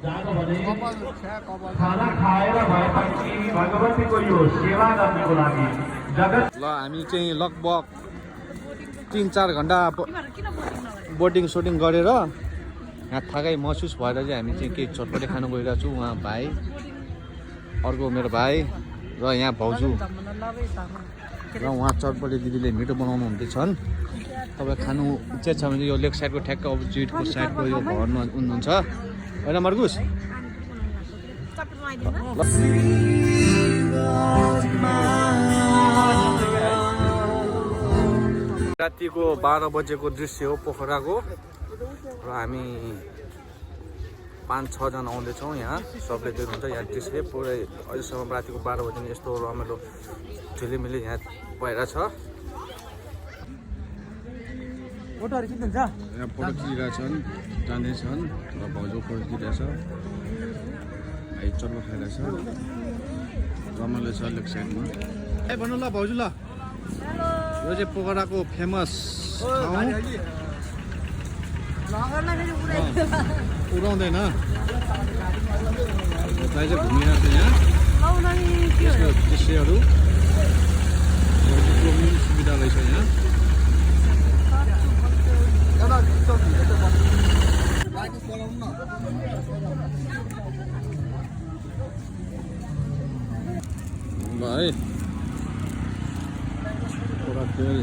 जानु भने खाना खाएर भए पनि भगवतीको यो सेवा गर्नको लागि जगत ल हामी चाहिँ लगभग 3-4 घन्टा बोटिङ सोटिङ गरेर यहाँ थकाइ महसुस भएर चाहिँ हामी चाहिँ केही चटपटे खानु गइरहेको छु। उहाँ भाइ, अर्को मेरो भाइ र यहाँ भाउजू र उहाँ चटपटे दिदीले मिठो बनाउनु हुँदैछन्। तपाईँ खानु इच्छा छ भने यो लेक साइडको ठ्याक्क अपोजिटको साइडको यो भवनमा हुनुहुन्छ होइन मर्गुस? रातिको 12 बजेको दृश्य हो पोखराको र हामी 5-6 जना आउँदैछौँ। यहाँ सबले देख्नुहुन्छ यहाँ दृश्य पुरै अहिलेसम्म रातिको 12 बजे यस्तो रमाइलो झिलिमिली यहाँ भइरहेछ। यहाँ फोटो खिचिरहेछन्, जाँदैछन् र भाउजू फोटो खिचिरहेछ, भाइ चल्लो खाइरहेछ, रमाइलो छ लेक साइडमा। ए भन्नु ल भाउजू ल, यो चाहिँ पोखराको फेमस ठाउँ उडाउँदैन दाइ चाहिँ घुमिरहेको छ यहाँ दृश्यहरू सुविधा रहेछ यहाँ। भाइ थोड़ा तेल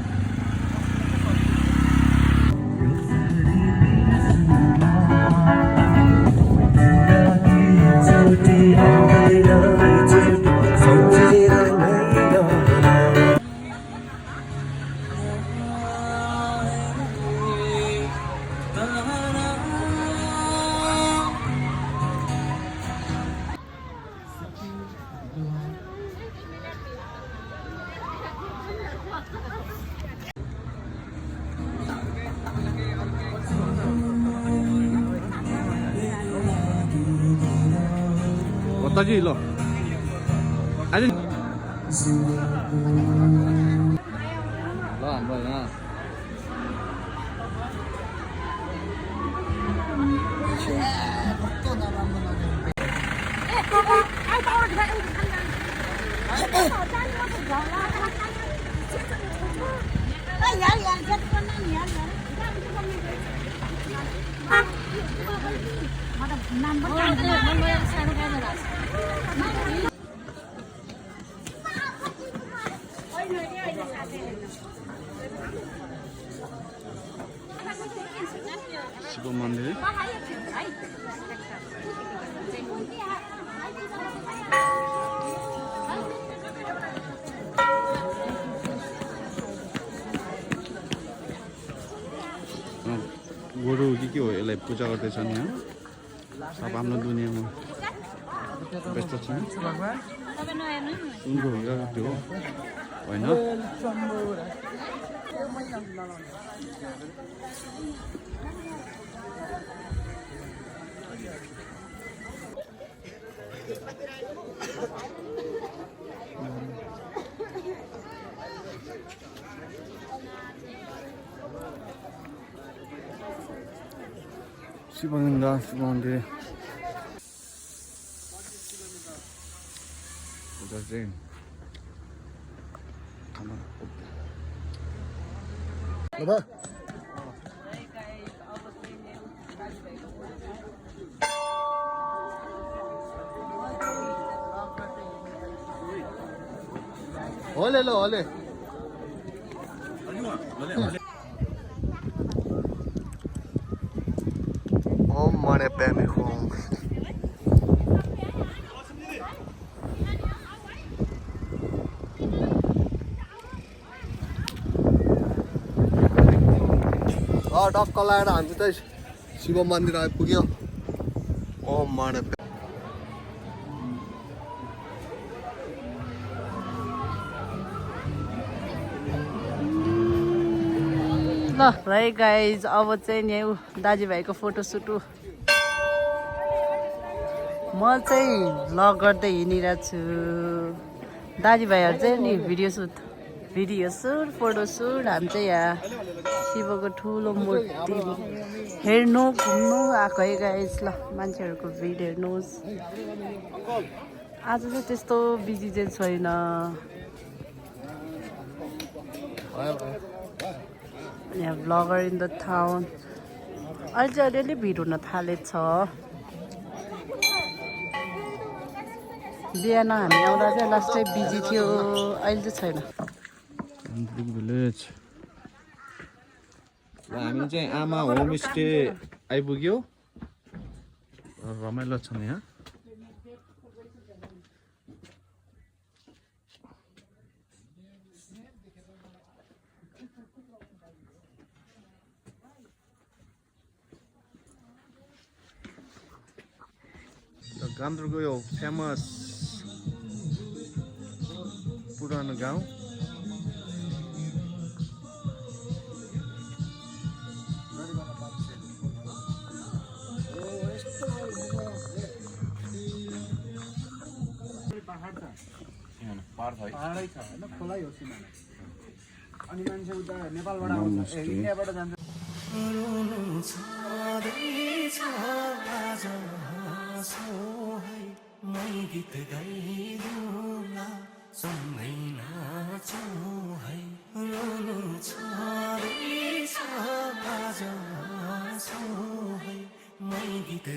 जी लो आज ल हाम्रो यहाँ शिव मन्दिर गोरु के हो यसलाई पूजा गर्दैछन् यहाँ सब आफ्नो दुनियाँमा व्यस्त छन्। उनको हिरा त्यो होइन शिवलिङ्ग शिव मन्दिर चाहिँ होले लो होले ओम मने प्यामे खोम टक्क लगाएर हामी चाहिँ शिव मन्दिर आइपुग्यो। ओम मने ल भाइ गाइज अब चाहिँ नि दाजुभाइको फोटोसुट म चाहिँ भ्लग गर्दै हिँडिरहेको छु। दाजुभाइहरू चाहिँ नि भिडियो सुट फोटोसुट हामी चाहिँ यहाँ शिवको ठुलो मूर्ति हेर्नु घुम्नु आएको है गाइस ल मान्छेहरूको भिड हेर्नुहोस् आज चाहिँ त्यस्तो बिजी चाहिँ छैन यहाँ ब्लगर इन द टाउन अहिले चाहिँ अलिअलि भिड हुन थालेछ बिहान हामी आउँदा चाहिँ लास्टै बिजी थियो अहिले चाहिँ छैन भिलेज हामी चाहिँ आमा होमस्टे आइपुग्यो रमाइलो छ यहाँ गान्तोकको यो फेमस पुरानो गाउँ पहाडै छ होइन खोलै हो सिमाना अनि मान्छे उता नेपालबाट आउँछ इन्डियाबाट जान्छ गीत गाइदुला सँगै नाचौँ है रोनु छोडेछ आज हाँसौँ है मै गीत